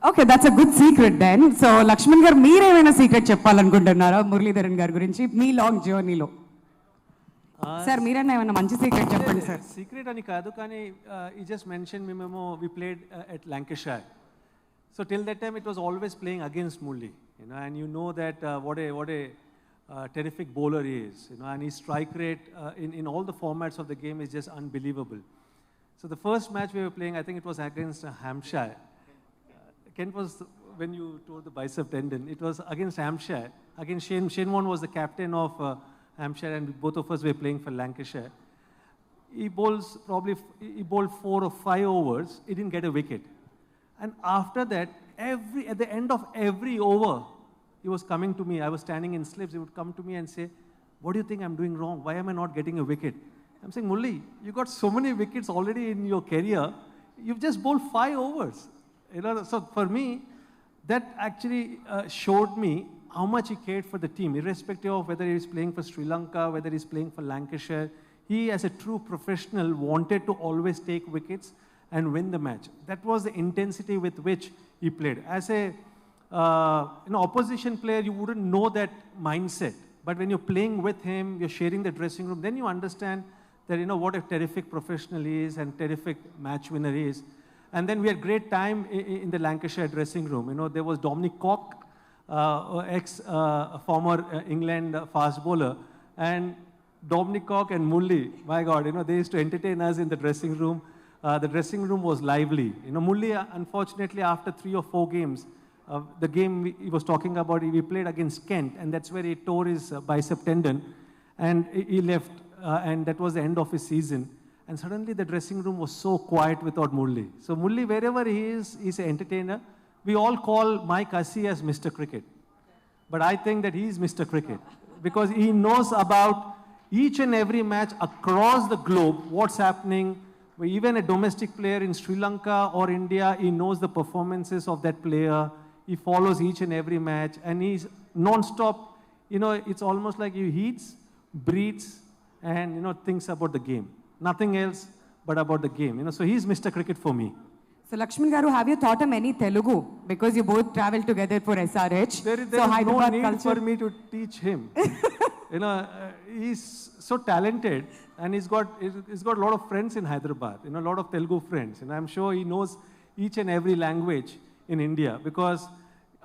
Okay, that's a good secret then. So, Laxman garu, meer emaina secret cheppalanukuntunnara Muralitharan garu gurinchi mee long journey lo? Sir, meeranna emaina manchi secret cheppandi sir. Secret ani kaadu kani you just mentioned we played at Lancashire. So till that time it was always playing against Murli, and you know that what a terrific bowler he is, and his strike rate in all the formats of the game is just unbelievable. So the first match we were playing, I think it was against Hampshire. Kent was, when you tore the bicep tendon, it was against Hampshire. Against Shehan was the captain of Hampshire, and both of us were playing for Lancashire. He bowled 4 or 5 overs. He didn't get a wicket. And after that, at the end of every over, he was coming to me. I was standing in slips. He would come to me and say, "What do you think I'm doing wrong? Why am I not getting a wicket?" I'm saying, "Mulli, you got so many wickets already in your career. You've just bowled 5 overs." So for me, that actually showed me how much he cared for the team, irrespective of whether he's playing for Sri Lanka, whether he's playing for Lancashire. He, as a true professional, wanted to always take wickets and win the match. That was the intensity with which he played. As a opposition player, you wouldn't know that mindset. But when you're playing with him, you're sharing the dressing room, then you understand that, what a terrific professional he is and terrific match winner he is. And then we had great time in the Lancashire dressing room. There was Dominic Cock, former England fast bowler, and Dominic Cock and Mulli, my God, they used to entertain us in the dressing room. The dressing room was lively. Mulli, unfortunately, after 3 or 4 games, the game he was talking about, we played against Kent, and that's where he tore his bicep tendon, and he left, and that was the end of his season. And suddenly the dressing room was so quiet without Murli. So Murli, wherever he is, he's an entertainer. We all call Mike Hussey as Mr. Cricket. But I think that he's Mr. Cricket because he knows about each and every match across the globe, what's happening. Even a domestic player in Sri Lanka or India, he knows the performances of that player. He follows each and every match, and he's non-stop. It's almost like he eats, breathes, and thinks about the game. Nothing else but about the game. So he's Mr. Cricket for me. So Laxman garu, have you taught him any Telugu? Because you both traveled together for SRH. There is no need for me to teach him. He's so talented, and he's got a lot of friends in Hyderabad. A lot of Telugu friends, and I'm sure he knows each and every language in India because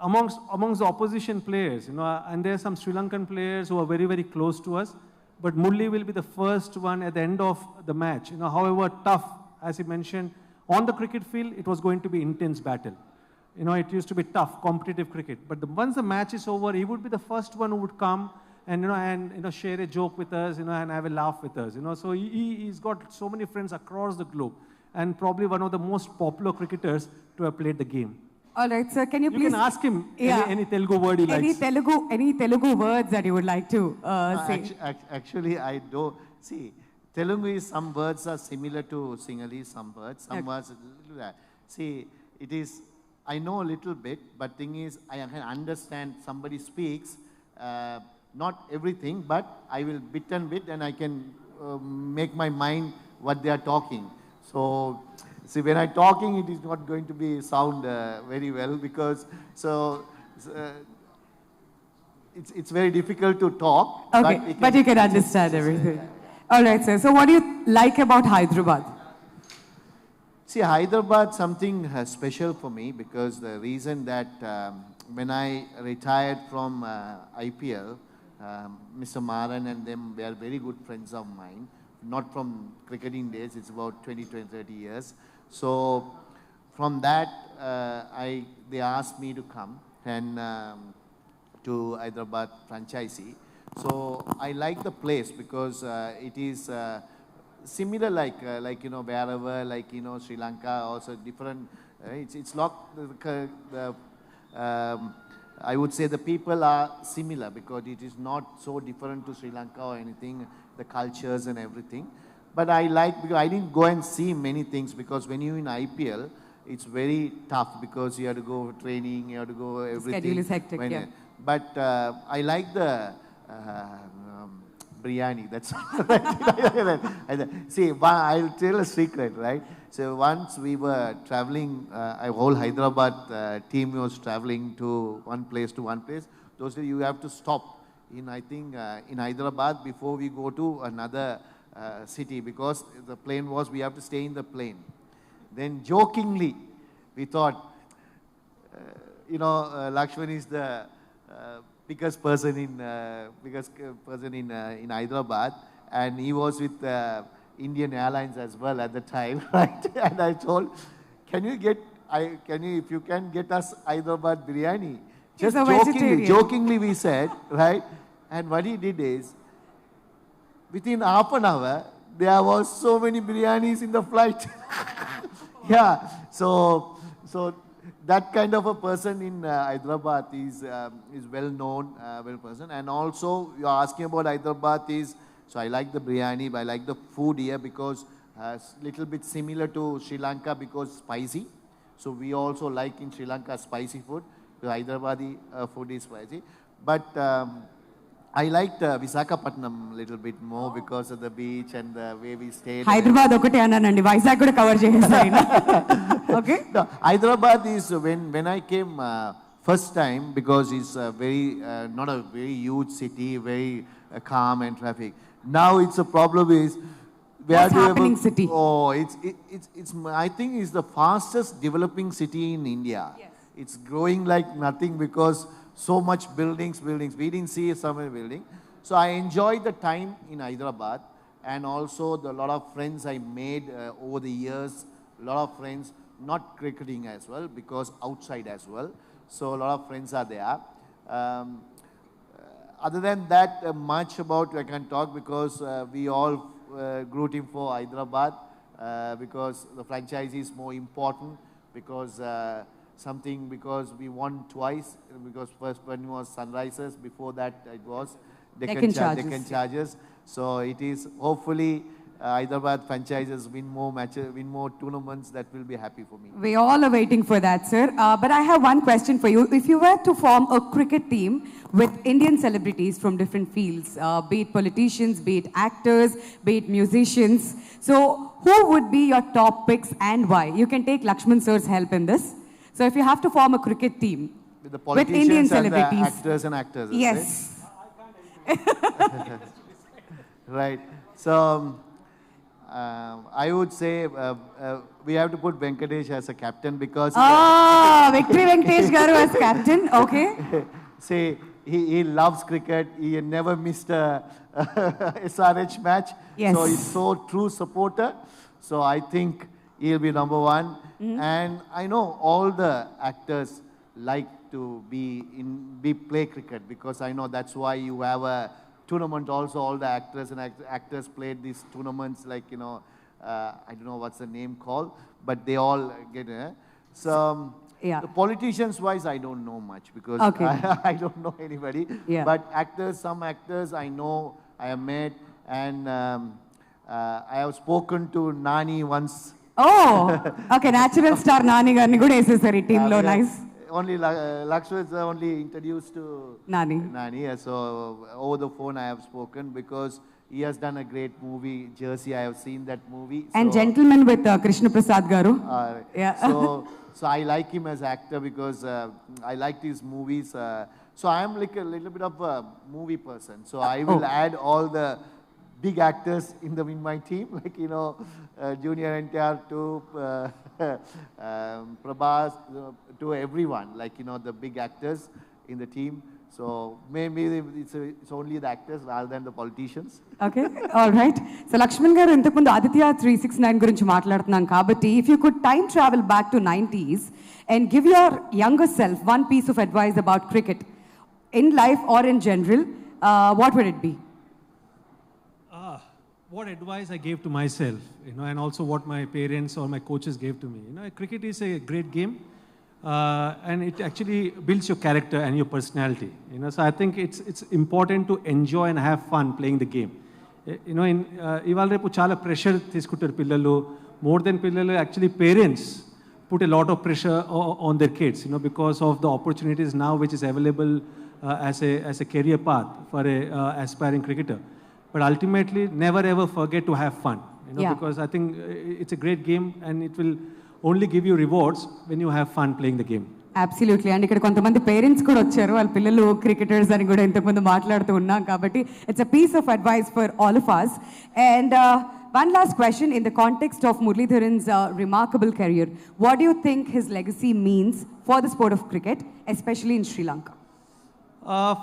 amongst the opposition players, and there are some Sri Lankan players who are very, very close to us. But Murli will be the first one at the end of the match. However tough, as he mentioned, on the cricket field, it was going to be intense battle. It used to be tough, competitive cricket. But once the match is over, he would be the first one who would come and share a joke with us, and have a laugh with us. So he's got so many friends across the globe, and probably one of the most popular cricketers to have played the game. All right, sir. Can you please... You can ask him any Telugu word he likes. Any Telugu words that you would like to say? Actually, I don't... See, Telugu is, some words are similar to Sinhalese, some words. Some words... See, it is... I know a little bit, but thing is, I can understand somebody speaks, not everything, but I will bit and bit, and I can make my mind what they are talking. So... See, when I'm talking, it is not going to be sound very well because it's very difficult to talk. Okay, but you can understand everything. All right, sir. So what do you like about Hyderabad? See, Hyderabad something special for me because the reason that when I retired from IPL, Mr. Maran and them were very good friends of mine. Not from cricketing days, it's about 20-30 years. So from that, they asked me to come and to Hyderabad franchisee. So I like the place because it is similar like wherever, Sri Lanka, also different. It's not I would say the people are similar because it is not so different to Sri Lanka or anything, the cultures and everything. But I like, because I didn't go and see many things because when you're in IPL, it's very tough because you have to go training, you have to go everything. Schedule is hectic, But I like the biryani. That's see. I'll tell a secret, right? So once we were traveling, a whole Hyderabad team was traveling to one place. Those days you have to stop in, I think, in Hyderabad before we go to another city, because the plane was, we have to stay in the plane. Then jokingly, we thought, Laxman is the biggest person in Hyderabad, and he was with Indian Airlines as well at the time, right? And I told, if you can get us Hyderabad biryani, just jokingly we said, right? And what he did is, within half an hour, there was so many biryanis in the flight. Yeah, so that kind of a person in Hyderabad is well known, person. And also, you are asking about Hyderabad so I like the biryani, but I like the food here because it's a little bit similar to Sri Lanka because spicy. So we also like in Sri Lanka spicy food. The Hyderabadi food is spicy. But I liked Visakhapatnam a little bit more because of the beach and the way we stayed. Hyderabad okate annanandi, Vizag kuda cover chesari. Okay? No, Hyderabad is when I came first time, because it's not a very huge city, very calm and traffic. Now it's a problem is what's happening city? Oh, it's I think it's the fastest developing city in India. Yes. It's growing like nothing because so much buildings. We didn't see so many buildings. So I enjoyed the time in Hyderabad, and also the lot of friends I made over the years. A lot of friends, not cricketing as well, because outside as well. So a lot of friends are there. Other than that, much about I can talk because we all rooting for Hyderabad because the franchise is more important, because because we won twice, because first one was Sunrisers, before that it was Deccan Chargers. So it is hopefully Hyderabad franchises win more matches, win more tournaments. That will be happy for me. We all are waiting for that, sir. But I have one question for you. If you were to form a cricket team with Indian celebrities from different fields, be it politicians, be it actors, be it musicians, so who would be your top picks and why? You can take Laxman sir's help in this. So if you have to form a cricket team with Indian celebrities, and the actors and actors. Yes. Right. So I would say we have to put Venkatesh as a captain because Victory Venkatesh Garu as captain. Okay. See, he loves cricket. He never missed a SRH match. Yes. So he's so true supporter. So I think he'll be number one. And I know all the actors like to play cricket, because I know that's why you have a tournament also. All the actors and actors played these tournaments, like, I don't know what's the name called, but they all get it. So yeah. The politicians wise, I don't know much because I don't know anybody. Yeah. But some actors I know, I have met, and I have spoken to Nani once. Oh, okay. Natural star Nani garni kuda esesari team lo, nice. Only Lakshman is only introduced to Nani. So over the phone I have spoken, because he has done a great movie, Jersey. I have seen that movie. And Gentleman with Krishna Prasad Garu. Yeah. So I like him as actor because I like his movies. So I am like a little bit of a movie person. So I will add all the big actors in my team, like, Junior NTR to Prabhas, to everyone, like, the big actors in the team. So maybe it's only the actors rather than the politicians. Okay, all right. So Laxman garu intakundu Aditya 369 gurinchi maatladutunnam kabatti, if you could time travel back to 90s and give your younger self one piece of advice about cricket in life or in general, what would it be? What advice I gave to myself, and also what my parents or my coaches gave to me. Cricket is a great game, and it actually builds your character and your personality. So I think it's important to enjoy and have fun playing the game. Ival repu chala pressure తీసుకుంటారు పిల్లలు. More than పిల్లలు, actually parents put a lot of pressure on their kids, because of the opportunities now which is available as a career path for a aspiring cricketer. but ultimately never ever forget to have fun. You know, Yeah. because I think it's a great game and it will only give you rewards when you have fun playing the game. Absolutely and ఇక్కడ కొంతమంది parents కూడా వచ్చారు వాళ్ళ పిల్లలు cricketers అని కూడా ఇంతకుముందు మాట్లాడుతూ ఉన్నాం కాబట్టి it's a piece of advice for all of us and one last question in the context of Muralitharan's remarkable career. What do you think his legacy means for the sport of cricket, especially in Sri Lanka?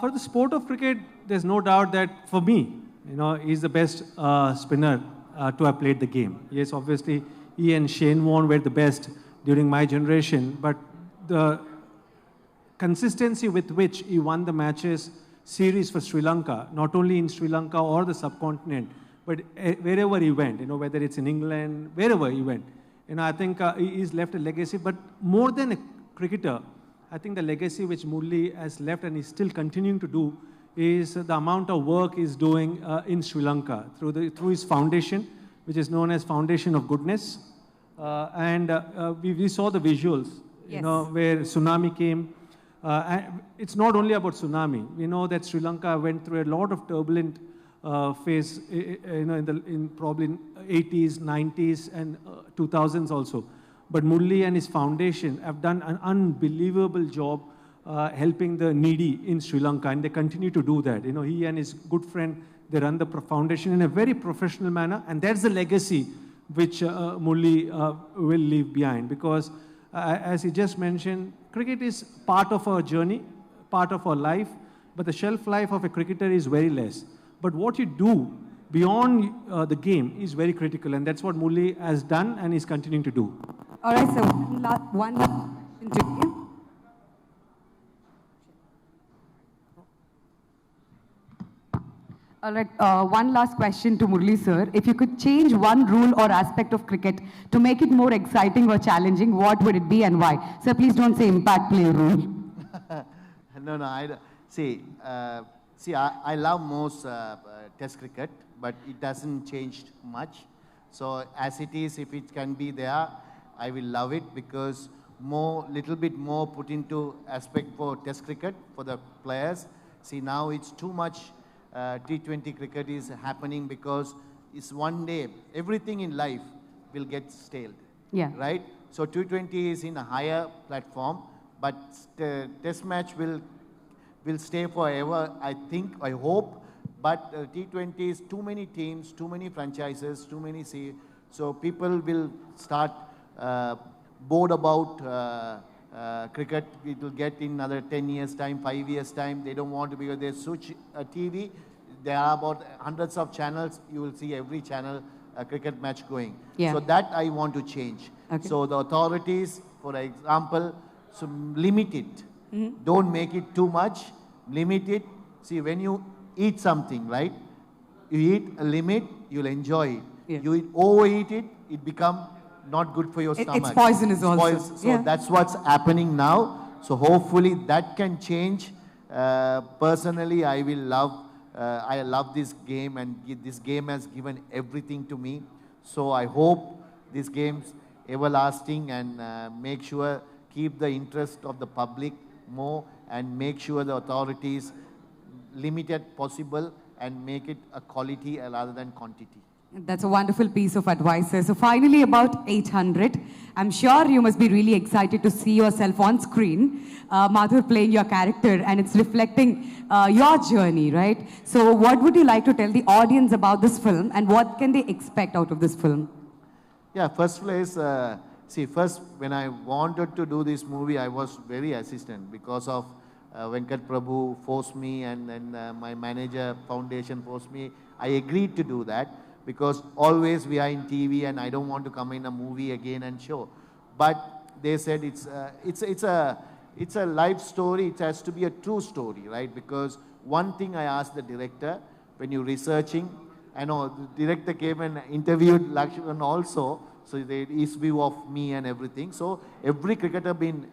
For the sport of cricket, there's no doubt that for me, you know, he's the best spinner to have played the game. Yes, obviously, he and Shehan were the best during my generation, but the consistency with which he won the matches series for Sri Lanka, not only in Sri Lanka or the subcontinent, but wherever he went, you know, whether it's in England, wherever he went, you know, I think he's left a legacy. But more than a cricketer, I think the legacy which Murali has left and is still continuing to do is the amount of work he's doing in Sri Lanka through his foundation, which is known as Foundation of Goodness. We saw the visuals, you Yes. know, where tsunami came. And it's not only about tsunami. We know that Sri Lanka went through a lot of turbulent phase, you know, in probably 80s, 90s, and 2000s also. But Murali and his foundation have done an unbelievable job helping the needy in Sri Lanka, and they continue to do that. You know, he and his good friend, they run the foundation in a very professional manner, and that's the legacy which Murali will leave behind. Because as he just mentioned, cricket is part of our journey, part of our life, but the shelf life of a cricketer is very less. But what you do beyond the game is very critical, and that's what Murali has done and is continuing to do. All right, so one last question to you. All right, one last question to Murali sir. If you could change one rule or aspect of cricket to make it more exciting or challenging, what would it be and why? Sir, please don't say impact play rule. No, I love most test cricket, but it doesn't change much. So as it is, if it can be there, I will love it, because little bit more put into aspect for test cricket for the players. See, now it's too much T20 cricket is happening, because it's one day, everything in life will get stale. Yeah. Right? So T20 is in a higher platform, but test match will stay forever, I think, I hope. But T20 is too many teams, too many franchises, too many so people will start bored about cricket. It will get in another 10 years time, 5 years time. They don't want to, because they switch TV. There are about hundreds of channels. You will see every channel a cricket match going. Yeah. So that I want to change. Okay. So the authorities, for example, so limit it. Don't make it too much. Limit it. See, when you eat something, right? You eat a limit, you'll enjoy it. Yeah. You overeat it, it become not good for your stomach. It's poisonous also. So Yeah. that's what's happening now. So hopefully that can change. Personally, I love this game, and this game has given everything to me. So I hope this game's everlasting, and make sure keep the interest of the public more, and make sure the authorities limited possible and make it a quality rather than quantity. That's a wonderful piece of advice, sir. So finally, about 800. I'm sure you must be really excited to see yourself on screen, Madhurr playing your character, and it's reflecting your journey, right? So what would you like to tell the audience about this film, and what can they expect out of this film? Yeah, first place, first when I wanted to do this movie, I was very hesitant because of Venkat Prabhu forced me, and then my manager foundation forced me. I agreed to do that, because always we are in TV and I don't want to come in a movie again and show. But they said it's a life story. It has to be a true story, right? Because one thing I asked the director, when you're researching, I know the director came and interviewed Laxman also, so his view of me and everything. So every cricketer been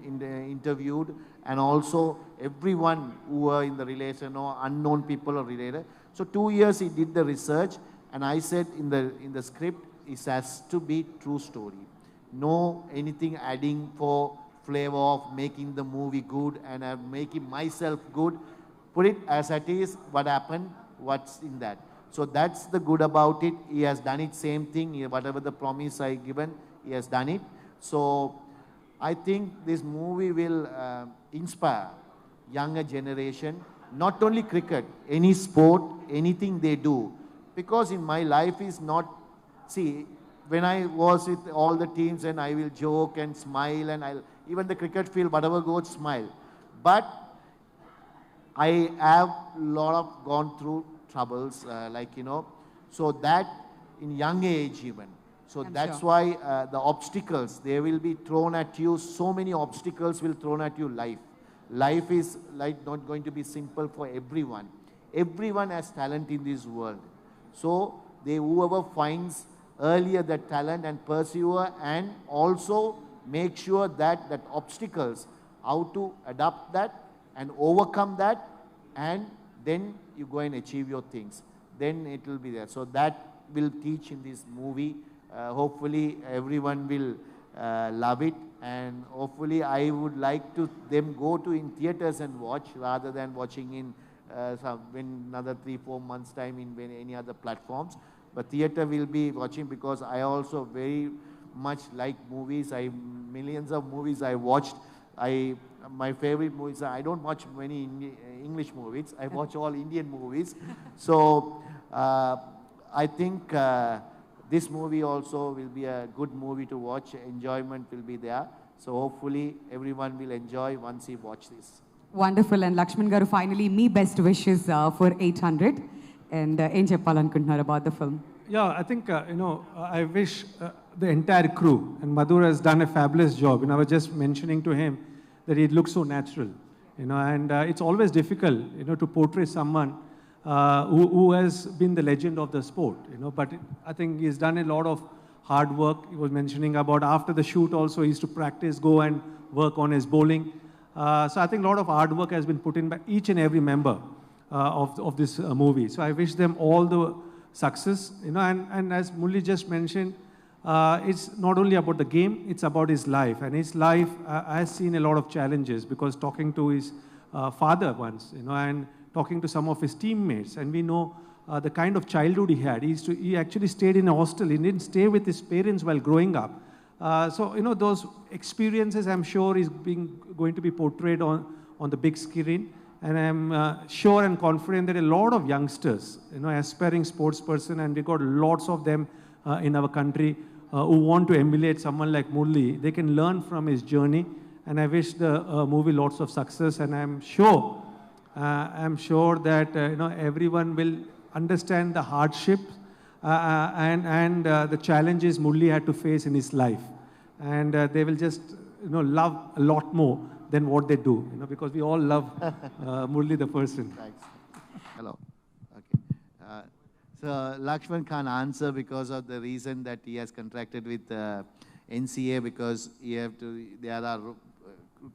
interviewed, and also everyone who were in the relation or unknown people or related. So 2 years he did the research. And I said in the script, it has to be true story. No anything adding for flavor of making the movie good and making myself good. Put it as it is, what happened, what's in that. So that's the good about it. He has done it same thing. Whatever the promise I given, he has done it. So I think this movie will inspire younger generation, not only cricket, any sport, anything they do. Because in my life is not, see, when I was with all the teams and I will joke and smile and I'll, even the cricket field, whatever goes, smile. But I have gone through troubles, so that in young age even. So that's why the obstacles, they will be thrown at you, so many obstacles will thrown at you life. Life is like not going to be simple for everyone. Everyone has talent in this world. So whoever finds earlier that talent and persevere and also make sure that obstacles, how to adapt that and overcome that, and then you go and achieve your things. Then it will be there. So that will teach in this movie. Hopefully everyone will love it, and hopefully I would like to them go to in theaters and watch rather than watching in another 3-4 months time in any other platforms. But theater will be watching because I also very much like movies. Millions of movies I watched. My favorite movies, I don't watch many English movies. I watch all Indian movies. So I think this movie also will be a good movie to watch. Enjoyment will be there. So hopefully everyone will enjoy once he watch this. Wonderful. And Laxman garu, finally, me best wishes for 800. And ఏం చెప్పాలనుకుంటున్నారు about the film? Yeah, I think, I wish the entire crew, and Madhurr has done a fabulous job. I was just mentioning to him that it looks so natural, and it's always difficult, to portray someone who has been the legend of the sport, but I think he's done a lot of hard work. He was mentioning about after the shoot also, he used to practice, go and work on his bowling. So I think a lot of hard work has been put in by each and every member of this movie. So I wish them all the success, and as Murali just mentioned, it's not only about the game, it's about his life. And his life has seen a lot of challenges, because talking to his father once, and talking to some of his teammates, and we know the kind of childhood he had. He actually stayed in a hostel. He didn't stay with his parents while growing up. So, those experiences, I'm sure, is going to be portrayed on the big screen. And I'm sure and confident that a lot of youngsters, aspiring sports person, and we got lots of them in our country who want to emulate someone like Murali. They can learn from his journey, and I wish the movie lots of success. And I'm sure that everyone will understand the hardship and the challenges Murali had to face in his life, and they will just love a lot more than what they do, because we all love Murali the person. Thanks. Hello. Okay. So Laxman can't answer because of the reason that he has contracted with NCA, because there are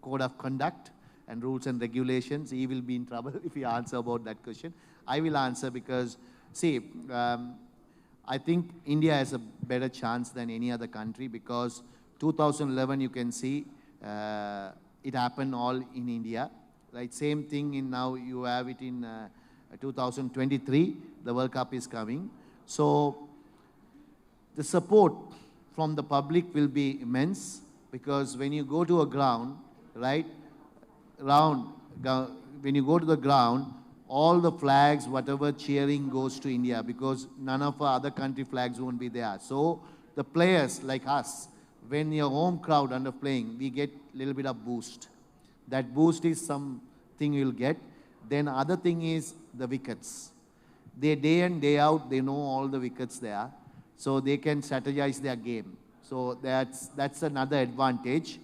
code of conduct and rules and regulations. He will be in trouble if he answer about that question. I will answer because, see, I think India has a better chance than any other country, because 2011 you can see it happened all in India, right? Same thing in now you have it in 2023, the World Cup is coming. So the support from the public will be immense, because when you go to a ground, right, when you go to the ground, all the flags, whatever cheering goes to India, because none of our other country flags won't be there. So the players like us, when your home crowd under playing, we get a little bit of boost. That boost is something you'll get. Then other thing is the wickets. They day in, day out, they know all the wickets there. So they can strategize their game. So that's another advantage.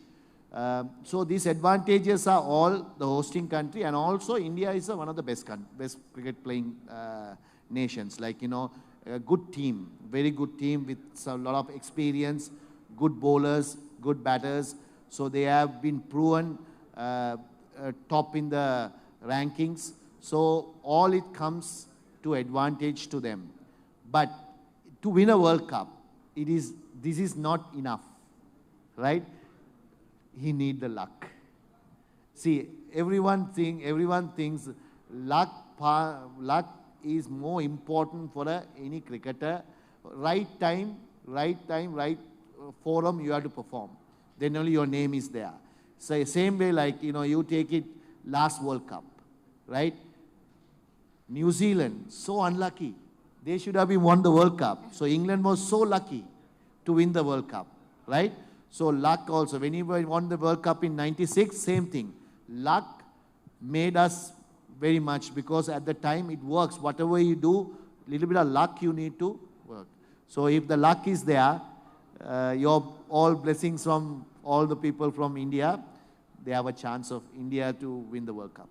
So these advantages are all the hosting country, and also India is one of the best cricket playing nations. Like, a good team, very good team with a lot of experience, good bowlers, good batters. So they have been proven top in the rankings. So all it comes to advantage to them. But to win a World Cup, this is not enough, right? He need the luck. See, everyone thinks luck is more important for any cricketer. Right time, right forum you have to perform. Then only your name is there. So same way like, you take it last World Cup, right? New Zealand, so unlucky. They should have been won the World Cup. So England was so lucky to win the World Cup, right? So luck also. When he won the World Cup in '96, same thing. Luck made us very much because at the time it works. Whatever you do, little bit of luck you need to work. So if the luck is there, your all blessings from all the people from India, they have a chance of India to win the World Cup.